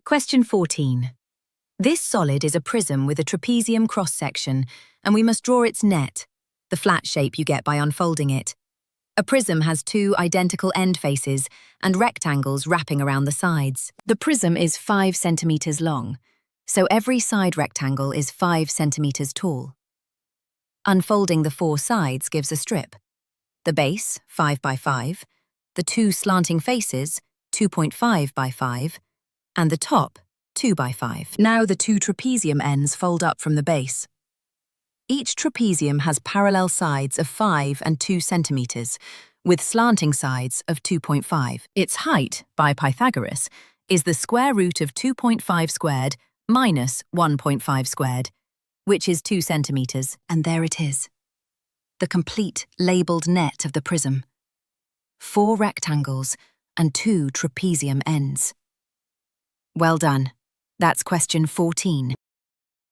Question 14. This solid is a prism with a trapezium cross-section, and we must draw its net, the flat shape you get by unfolding it. A prism has two identical end faces and rectangles wrapping around the sides. The prism is 5 centimeters long, so every side rectangle is 5 centimeters tall. Unfolding the 4 sides gives a strip. The base, 5 by 5, the 2 slanting faces, 2.5 by 5, and the top, 2 by 5. Now the 2 trapezium ends fold up from the base. Each trapezium has parallel sides of 5 and 2 centimeters, with slanting sides of 2.5. Its height, by Pythagoras, is the square root of 2.5 squared minus 1.5 squared, which is 2 centimeters, and there it is. The complete labelled net of the prism. 4 rectangles and 2 trapezium ends. Well done. That's question 14.